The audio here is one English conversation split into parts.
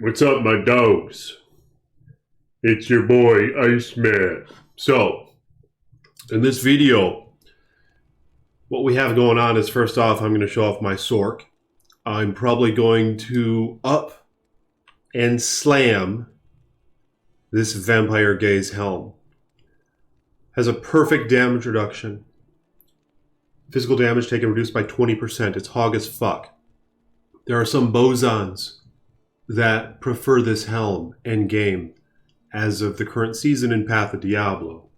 What's up, my dogs? It's your boy, Iceman. So, in this video, what we have going on is, first off, I'm going to show off my Sork. I'm probably going to up and slam this Vampire Gaze helm. Has a perfect damage reduction. Physical damage taken reduced by 20%. It's hog as fuck. There are some bosons that prefer this helm endgame as of the current season in Path of Diablo,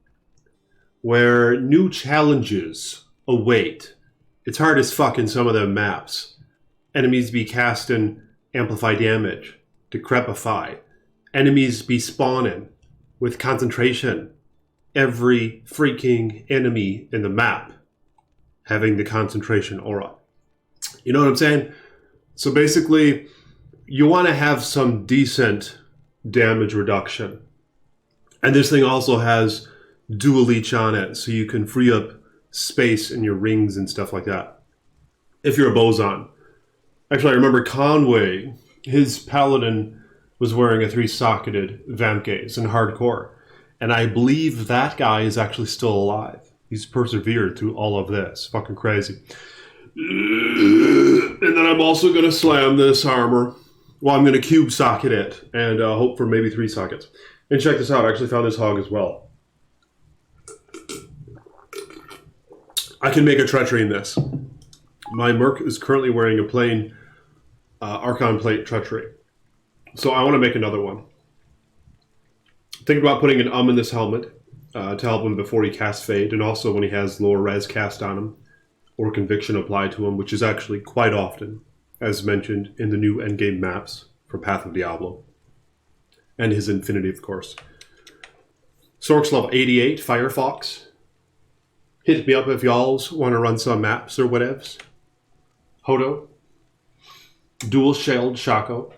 where new challenges await. It's hard as fuck in some of the maps. Enemies be casting amplify damage, decrepify. Enemies be spawning with concentration. Every freaking enemy in the map having the concentration aura. You know what I'm saying? So basically, you want to have some decent damage reduction. And this thing also has dual leech on it, so you can free up space in your rings and stuff like that. If you're a boson. Actually, I remember Conway, his paladin was wearing a 3-socketed Vamp Gaze in hardcore. And I believe that guy is actually still alive. He's persevered through all of this. Fucking crazy. And then I'm also going to slam this armor. Well, I'm going to cube socket it and hope for maybe 3 sockets. And check this out. I actually found this hog as well. I can make a treachery in this. My Merc is currently wearing a plain Archon plate treachery. So I want to make another one. Thinking about putting an in this helmet to help him before he casts Fade, and also when he has lower res cast on him, or Conviction applied to him, which is actually quite often, as mentioned in the new endgame maps for Path of Diablo. And his Infinity, of course. Sork's level 88, Firefox. Hit me up if y'alls want to run some maps or whatevs. Hodo. Dual Shelled Shaco.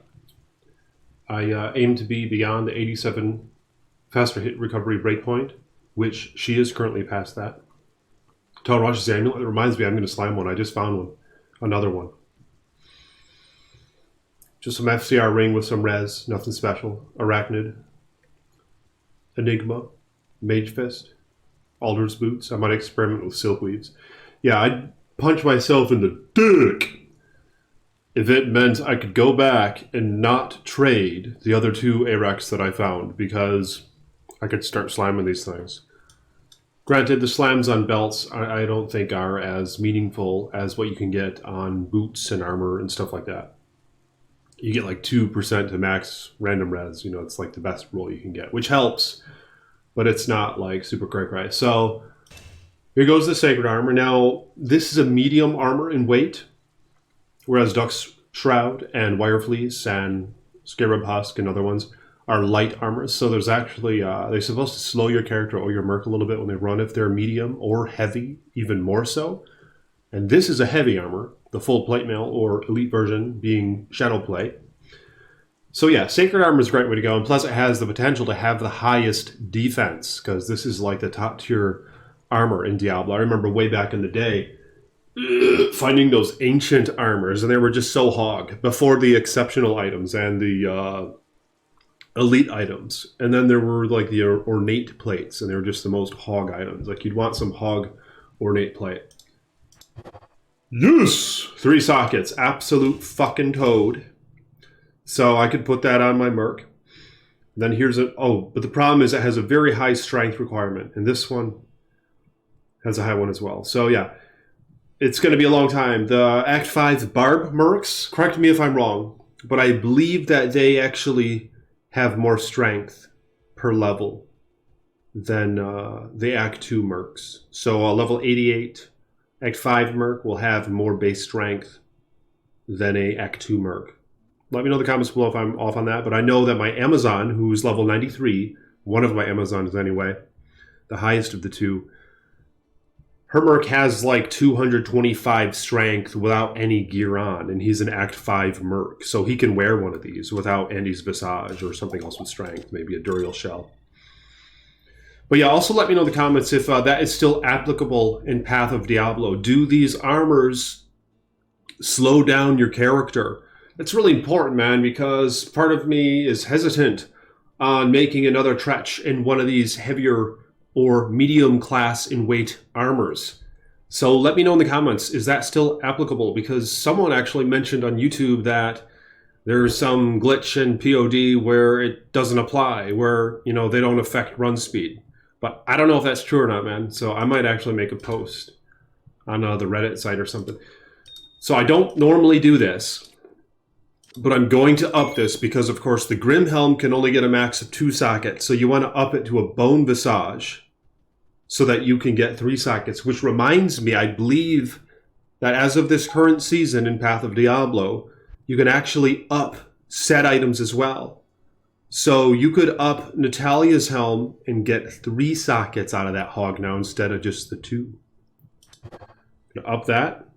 I aim to be beyond the 87 faster hit recovery breakpoint, which she is currently past that. Total Rush's Amulet. It reminds me I'm going to slime one. I just found one. Another one. Just some FCR ring with some res. Nothing special. Arachnid. Enigma. Mage Fist. Alder's Boots. I might experiment with Silkweeds. Yeah, I'd punch myself in the dick if it meant I could go back and not trade the other 2 Arex that I found, because I could start slamming these things. Granted, the slams on belts I don't think are as meaningful as what you can get on boots and armor and stuff like that. You get like 2% to max random res. You know, it's like the best roll you can get, which helps, but it's not like super cray-cray. So here goes the Sacred Armor. Now, this is a medium armor in weight, whereas Duck's Shroud and Wire Fleece and Scarab Husk and other ones are light armors. So there's actually, they're supposed to slow your character or your merc a little bit when they run if they're medium or heavy, even more so. And this is a heavy armor, the full plate mail or elite version being shadow plate. So yeah, Sacred Armor is a great way to go. And plus it has the potential to have the highest defense, because this is like the top tier armor in Diablo. I remember way back in the day, finding those ancient armors, and they were just so hog before the exceptional items and the elite items. And then there were like the ornate plates, and they were just the most hog items. Like you'd want some hog ornate plate. Yes! 3 sockets. Absolute fucking toad. So I could put that on my Merc. Then here's a... Oh, but the problem is it has a very high strength requirement. And this one has a high one as well. So yeah, it's going to be a long time. The Act 5 Barb Mercs, correct me if I'm wrong, but I believe that they actually have more strength per level than the Act 2 Mercs. So level 88 Act 5 Merc will have more base strength than a Act 2 Merc. Let me know in the comments below if I'm off on that, but I know that my Amazon, who's level 93, one of my Amazons anyway, the highest of the 2, her Merc has like 225 strength without any gear on, and he's an Act 5 Merc, so he can wear one of these without Andy's Visage or something else with strength, maybe a Duriel Shell. But yeah, also let me know in the comments if that is still applicable in Path of Diablo. Do these armors slow down your character It's really important, man, because part of me is hesitant on making another Tretch in one of these heavier or medium class in weight armors. So let me know in the comments, is that still applicable? Because someone actually mentioned on YouTube that there's some glitch in POD where it doesn't apply, where, you know, they don't affect run speed. But I don't know if that's true or not, man. So I might actually make a post on the Reddit site or something. So I don't normally do this, but I'm going to up this because, of course, the Grim Helm can only get a max of 2 sockets. So you want to up it to a Bone Visage so that you can get 3 sockets, which reminds me, I believe that as of this current season in Path of Diablo, you can actually up set items as well. So you could up Natalia's helm and get 3 sockets out of that hog now instead of just the 2. Up that.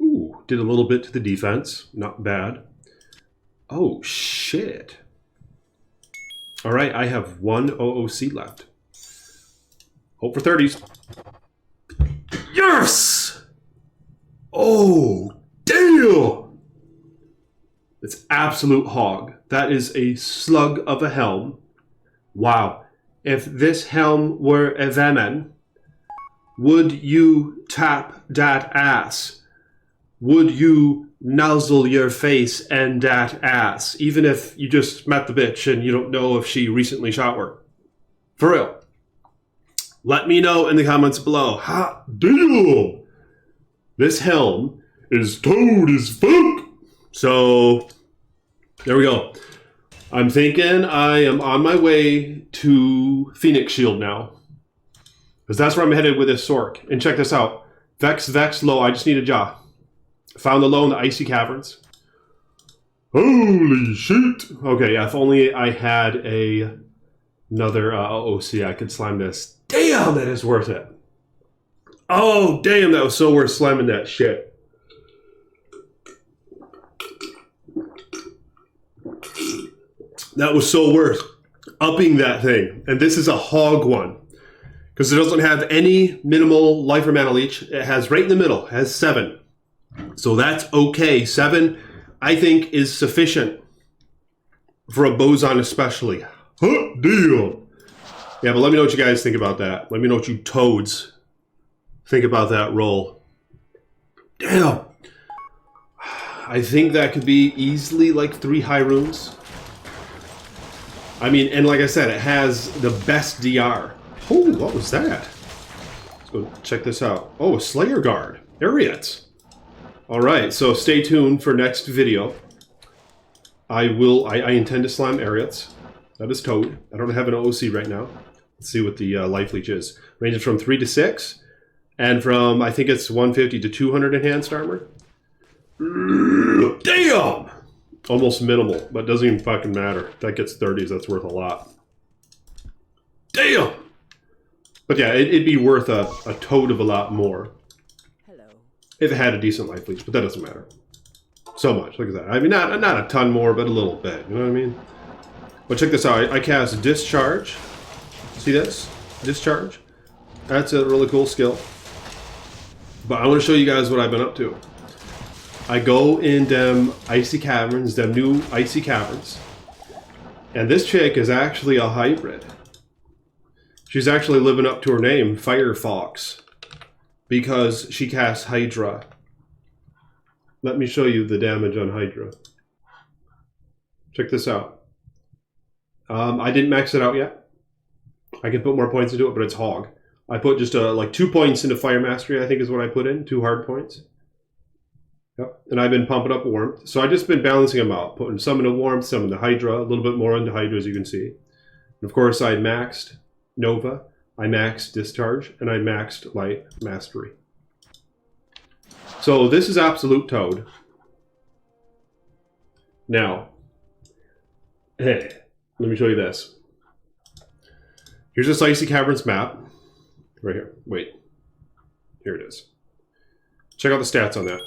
Ooh, did a little bit to the defense. Not bad. Oh, shit. All right, I have 1 OOC left. Hope for 30s. Yes! Oh, damn! It's absolute hog. That is a slug of a helm. Wow. If this helm were a Venom, would you tap that ass? Would you nuzzle your face and that ass? Even if you just met the bitch and you don't know if she recently showered. For real. Let me know in the comments below. Hot damn! This helm is toad as fuck. So, there we go. I'm thinking I am on my way to Phoenix Shield now. Because that's where I'm headed with this Sork. And check this out. Vex, low. I just need a jaw. Found the low in the icy caverns. Holy shit. Okay, yeah, if only I had another OC, I could slime this. Damn, that is worth it. Oh, damn, that was so worth slamming that shit. That was so worth upping that thing. And this is a hog one. Because it doesn't have any minimal life or mana leech. It has right in the middle. It has 7. So that's okay. 7, I think, is sufficient. For a boson especially. Huh, deal. Yeah, but let me know what you guys think about that. Let me know what you toads think about that roll. Damn. I think that could be easily like 3 high runes. I mean, and like I said, it has the best DR. Oh, what was that? Let's go check this out. Oh, a Slayer Guard. Ariats. Alright, so stay tuned for next video. I intend to slime Ariats. That is Toad. I don't have an OC right now. Let's see what the life leech is. Ranges from 3 to 6. And from, I think it's 150 to 200 enhanced armor. Damn! Almost minimal, but doesn't even fucking matter. If that gets 30s, that's worth a lot. Damn! But yeah, it'd be worth a toad of a lot more. Hello. If it had a decent life leech, but that doesn't matter. So much, look at that. I mean, not a ton more, but a little bit, you know what I mean? But check this out, I cast Discharge. See this? Discharge. That's a really cool skill. But I want to show you guys what I've been up to. I go in them icy caverns, them new icy caverns. And this chick is actually a hybrid. She's actually living up to her name, Firefox. Because she casts Hydra. Let me show you the damage on Hydra. Check this out. I didn't max it out yet. I can put more points into it, but it's hog. I put just like 2 points into Fire Mastery, I think is what I put in. 2 hard points. Yep. And I've been pumping up Warmth. So I've just been balancing them out. Putting some into Warmth, some into Hydra. A little bit more into Hydra, as you can see. And of course, I maxed Nova. I maxed Discharge. And I maxed Light Mastery. So this is absolute Toad. Now, hey, let me show you this. Here's this Icy Caverns map. Right here. Wait. Here it is. Check out the stats on that.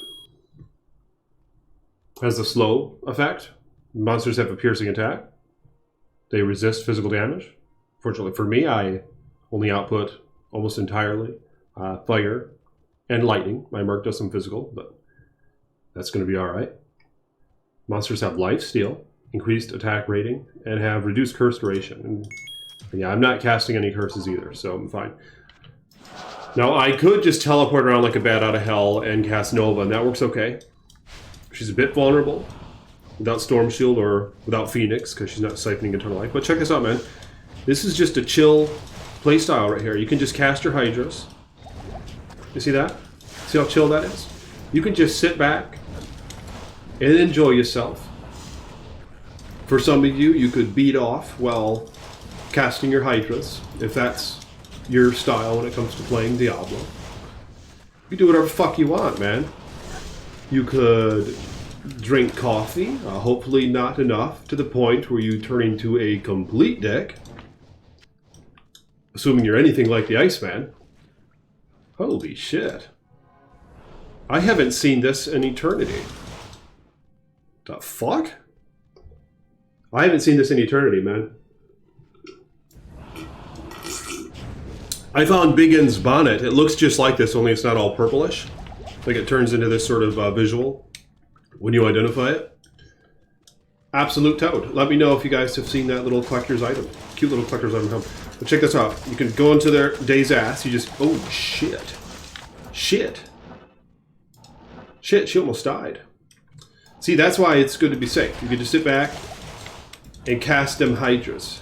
Has the slow effect. Monsters have a piercing attack. They resist physical damage. Fortunately for me, I only output almost entirely fire and lightning. My Merc does some physical, but that's going to be alright. Monsters have life steal, increased attack rating, and have reduced curse duration. And yeah, I'm not casting any curses either, so I'm fine. Now, I could just teleport around like a bat out of hell and cast Nova, and that works okay. She's a bit vulnerable without Storm Shield or without Phoenix, because she's not siphoning Eternal Life. But check this out, man. This is just a chill playstyle right here. You can just cast your Hydras. You see that? See how chill that is? You can just sit back and enjoy yourself. For some of you, you could beat off while casting your Hydras, if that's your style when it comes to playing Diablo. You do whatever the fuck you want, man. You could drink coffee, hopefully not enough to the point where you turn into a complete dick. Assuming you're anything like the Iceman. Holy shit. I haven't seen this in eternity. The fuck? I haven't seen this in eternity, man. I found Biggin's bonnet. It looks just like this, only it's not all purplish. Like it turns into this sort of visual when you identify it. Absolute toad. Let me know if you guys have seen that little collector's item. Cute little collector's item. But check this out. You can go into their day's ass. You just... Oh, shit. Shit. Shit, she almost died. See, that's why it's good to be safe. You can just sit back and cast them Hydras.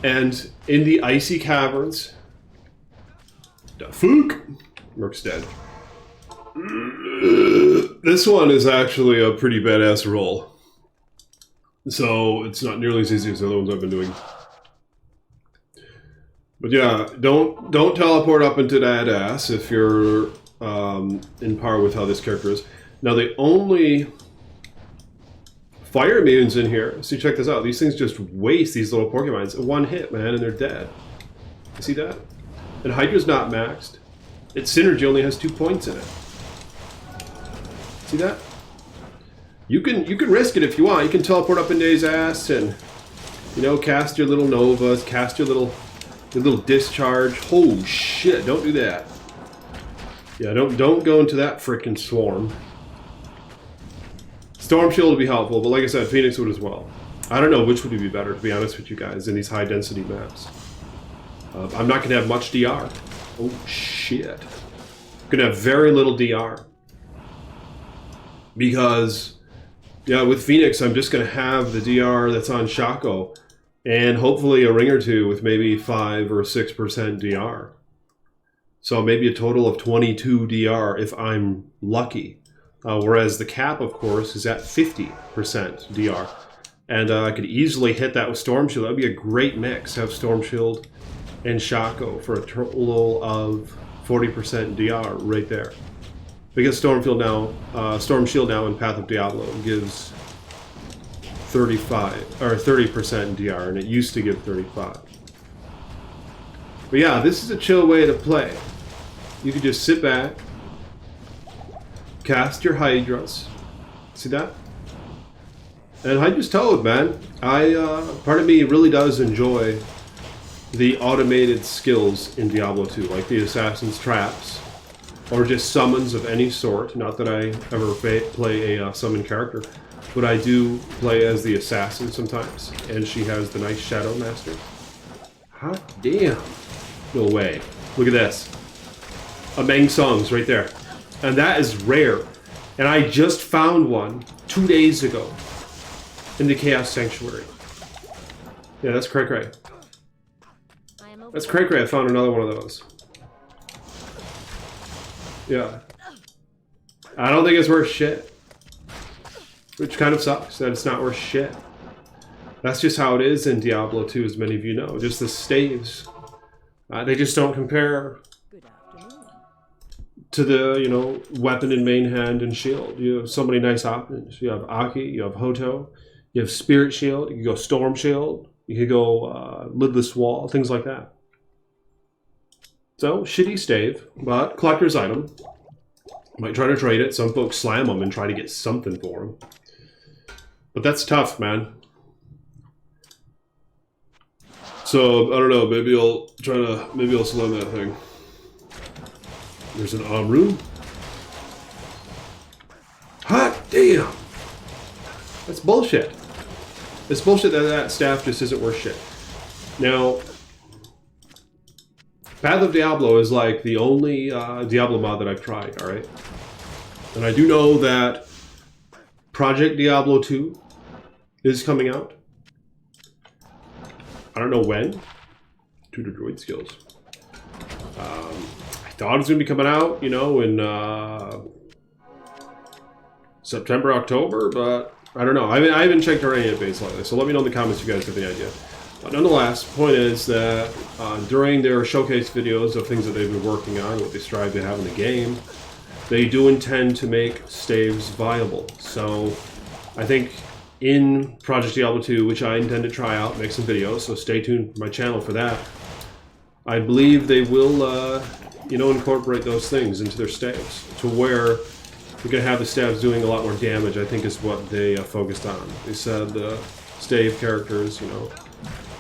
And in the icy caverns... The fuck? Merc's dead. This one is actually a pretty badass roll. So it's not nearly as easy as the other ones I've been doing. But yeah, don't teleport up into that ass if you're in par with how this character is. Now the only fire maidens in here, see, check this out. These things just waste these little Pokemons. One hit, man, and they're dead. You see that? And Hydra's not maxed. Its synergy only has 2 points in it. See that? You can risk it if you want. You can teleport up into his ass and, you know, cast your little Novas, cast your little discharge. Oh shit! Don't do that. Yeah, don't go into that frickin' swarm. Storm Shield would be helpful, but like I said, Phoenix would as well. I don't know which would be better, to be honest with you guys, in these high density maps. I'm not gonna have much DR. Oh shit! I'm gonna have very little DR. Because, yeah, with Phoenix, I'm just going to have the DR that's on Shaco, and hopefully a ring or two with maybe 5 or 6% DR. So maybe a total of 22 DR if I'm lucky. Whereas the cap, of course, is at 50% DR. And I could easily hit that with Storm Shield. That would be a great mix, have Storm Shield and Shaco for a total of 40% DR right there. Because Storm Shield now in Path of Diablo gives 35 or 30% DR, and it used to give 35. But yeah, this is a chill way to play. You can just sit back, cast your Hydras. See that? And Hydra's toad, man. Part of me really does enjoy the automated skills in Diablo 2, like the Assassin's Traps. Or just summons of any sort. Not that I ever play a summon character, but I do play as the assassin sometimes. And she has the nice Shadow Master. Hot damn. No way. Look at this. A Meng Songs right there. And that is rare. And I just found one 2 days ago in the Chaos Sanctuary. Yeah, that's cray-cray. That's cray-cray. I found another one of those. Yeah. I don't think it's worth shit. Which kind of sucks that it's not worth shit. That's just how it is in Diablo 2, as many of you know. Just the staves. They just don't compare to the, you know, weapon in main hand and shield. You have so many nice options. You have Aki, you have Hoto, you have Spirit Shield, you can go Storm Shield, you can go Lidless Wall, things like that. So, shitty stave, but collector's item. Might try to trade it. Some folks slam them and try to get something for them. But that's tough, man. So, I don't know, maybe I'll slam that thing. There's an Amru. Hot damn! That's bullshit. It's bullshit that that staff just isn't worth shit. Now, Path of Diablo is like the only Diablo mod that I've tried, alright? And I do know that Project Diablo 2 is coming out. I don't know when. Tutor droid skills. I thought it was going to be coming out, you know, in September, October, but I don't know. I haven't checked our database lately, so let me know in the comments if you guys have any idea. But nonetheless, the point is that during their showcase videos of things that they've been working on, what they strive to have in the game, they do intend to make staves viable. So I think in Project Diablo 2, which I intend to try out, make some videos, so stay tuned for my channel for that, I believe they will, you know, incorporate those things into their staves to where you're going to have the staves doing a lot more damage, I think is what they focused on. They said the stave characters, you know,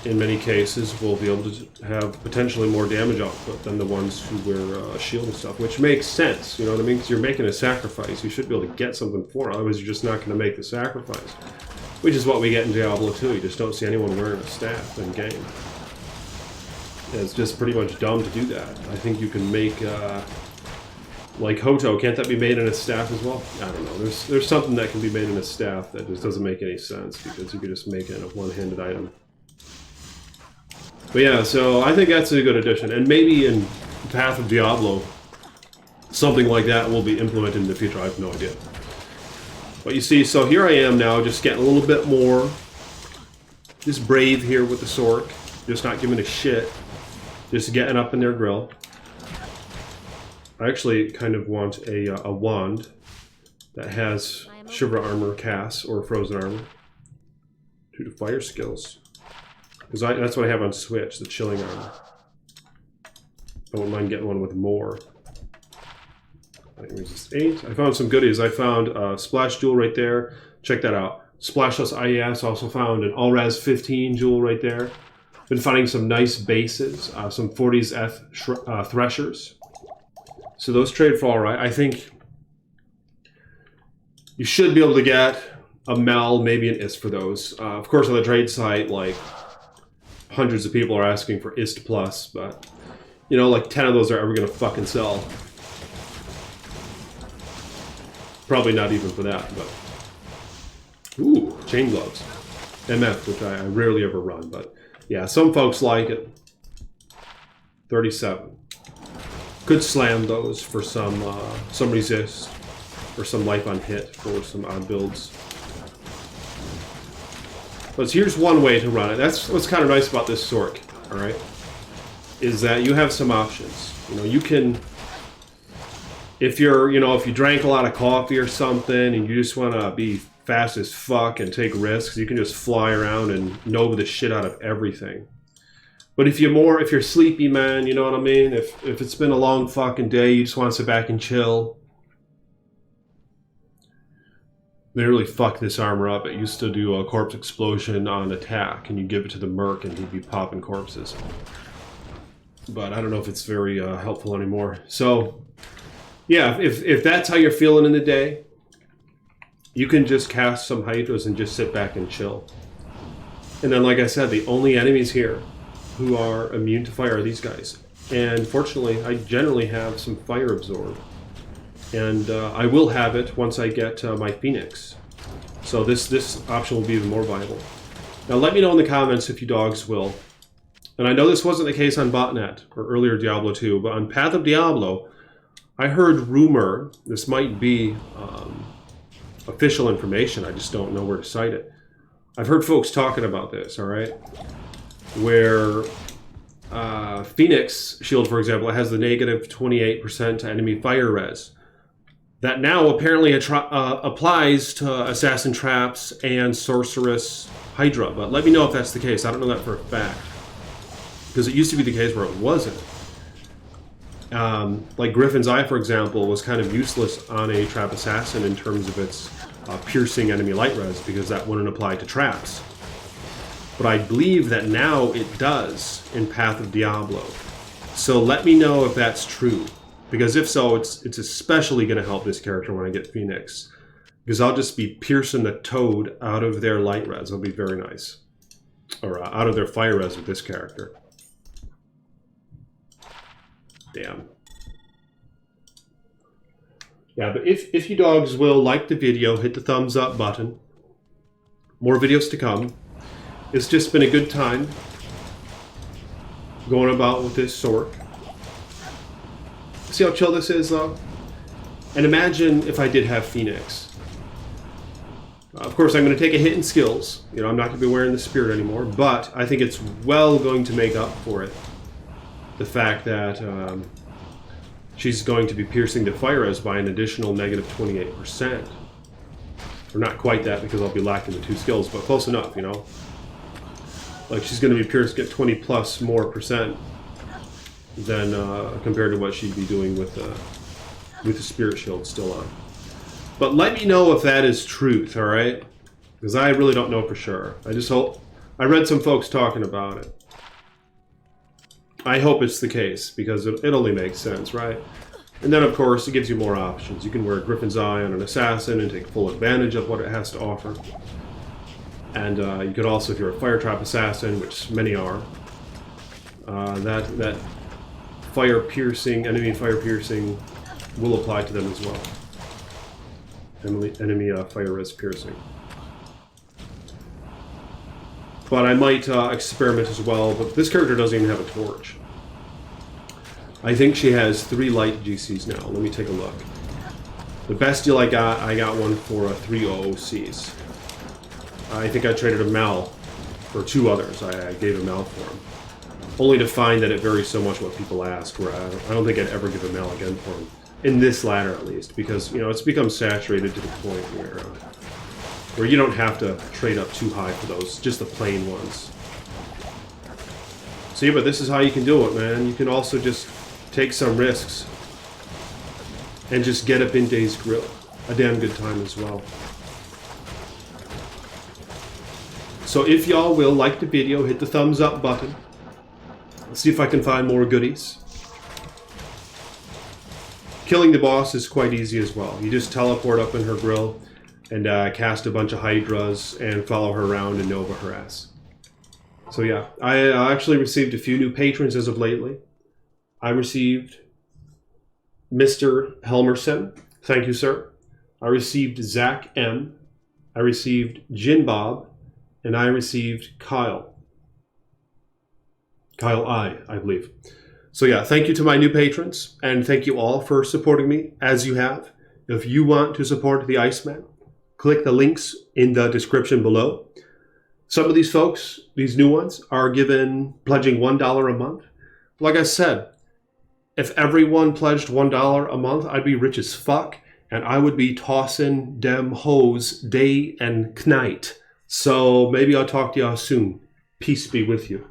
in many cases will be able to have potentially more damage output than the ones who wear a shield and stuff, which makes sense, you know what I mean? Because you're making a sacrifice. You should be able to get something for it, otherwise you're just not going to make the sacrifice. Which is what we get in Diablo 2. You just don't see anyone wearing a staff in game. It's just pretty much dumb to do that. I think you can make, like Hoto, can't that be made in a staff as well? I don't know. There's something that can be made in a staff that just doesn't make any sense, because you could just make it a one-handed item. But yeah, so I think that's a good addition. And maybe in Path of Diablo, something like that will be implemented in the future. I have no idea. But you see, so here I am now, just getting a little bit more just brave here with the Sork. Just not giving a shit. Just getting up in their grill. I actually kind of want a wand that has Shiver Armor cast or Frozen Armor. 2 to fire skills. Because that's what I have on Switch, the Chilling Armor. I wouldn't mind getting one with more. Resist 8. I found some goodies. I found Splash Jewel right there. Check that out. Splashless IES, also found an All-Res 15 Jewel right there. Been finding some nice bases, some 40s F Threshers. So those trade for alright. I think you should be able to get a Mel, maybe an IST for those. Of course, on the trade site, like, hundreds of people are asking for IST plus, but, you know, like 10 of those are ever going to fucking sell. Probably not even for that, but... Ooh, chain gloves. MF, which I rarely ever run, but... Yeah, some folks like it. 37. Could slam those for some resist, or some life on hit for some odd builds. But here's one way to run it. That's what's kind of nice about this Sork, alright? Is that you have some options. You know, you can... If you're, you know, if you drank a lot of coffee or something and you just want to be fast as fuck and take risks, you can just fly around and know the shit out of everything. But if you're sleepy, man, you know what I mean? If it's been a long fucking day, you just want to sit back and chill. They really fucked this armor up. It used to do a corpse explosion on attack, and you give it to the merc and he'd be popping corpses. But I don't know if it's very helpful anymore. So, yeah, if that's how you're feeling in the day, you can just cast some Hydras and just sit back and chill. And then, like I said, the only enemies here who are immune to fire are these guys. And fortunately, I generally have some fire absorb. And I will have it once I get my Phoenix. So this option will be even more viable. Now let me know in the comments if you dogs will. And I know this wasn't the case on Botnet or earlier Diablo 2, but on Path of Diablo, I heard rumor, this might be official information, I just don't know where to cite it. I've heard folks talking about this, alright? Where Phoenix Shield, for example, has the negative 28% to enemy fire res. That now apparently applies to Assassin Traps and Sorceress Hydra, but let me know if that's the case. I don't know that for a fact. Because it used to be the case where it wasn't. Like Griffin's Eye, for example, was kind of useless on a Trap Assassin in terms of its piercing enemy light res, because that wouldn't apply to traps. But I believe that now it does in Path of Diablo. So let me know if that's true. Because if so, it's especially going to help this character when I get Phoenix. because I'll just be piercing the toad out of their light res. It'll be very nice. Or out of their fire res with this character. Damn. Yeah, but if you dogs will like the video, hit the thumbs up button. More videos to come. It's just been a good time going about with this sword. See how chill this is, though? And imagine if I did have Phoenix. Of course, I'm going to take a hit in skills. You know, I'm not going to be wearing the spirit anymore, but I think it's well going to make up for it. The fact that she's going to be piercing the fire res by an additional negative 28%. Or not quite that, because I'll be lacking the 2 skills, but close enough, you know? Like, she's going to be pierced, get 20 plus more percent than compared to what she'd be doing with the spirit shield still on. But let me know if that is truth, all right? Because I really don't know for sure. I just hope... I read some folks talking about it. I hope it's the case, because it only makes sense, right? And then, of course, it gives you more options. You can wear Griffin's Eye on an assassin and take full advantage of what it has to offer. And you could also, if you're a fire trap assassin, which many are, that fire piercing, enemy fire piercing, will apply to them as well. Enemy fire res piercing. But I might experiment as well, but this character doesn't even have a torch. I think she has 3 light GCs now. Let me take a look. The best deal I got one for 3 OOCs. I think I traded a Mal for 2 others. I gave a Mal for him. Only to find that it varies so much what people ask, where I don't think I'd ever give a Mal again for him. In this ladder, at least, because, you know, it's become saturated to the point where you don't have to trade up too high for those, just the plain ones. See, but this is how you can do it, man. You can also just take some risks and just get up in Days Grill. A damn good time as well. So if y'all will like the video, hit the thumbs up button. Let's see if I can find more goodies. Killing the boss is quite easy as well. You just teleport up in her grill and cast a bunch of Hydras and follow her around and Nova her ass. So yeah, I actually received a few new patrons as of lately. I received Mr. Helmerson. Thank you, sir. I received Zach M. I received Jin Bob. And I received Kyle. Kyle I believe. So yeah, thank you to my new patrons, and thank you all for supporting me, as you have. If you want to support the Iceman, click the links in the description below. Some of these folks, these new ones, are pledging $1 a month. Like I said, if everyone pledged $1 a month, I'd be rich as fuck, and I would be tossing dem hoes day and night. So maybe I'll talk to y'all soon. Peace be with you.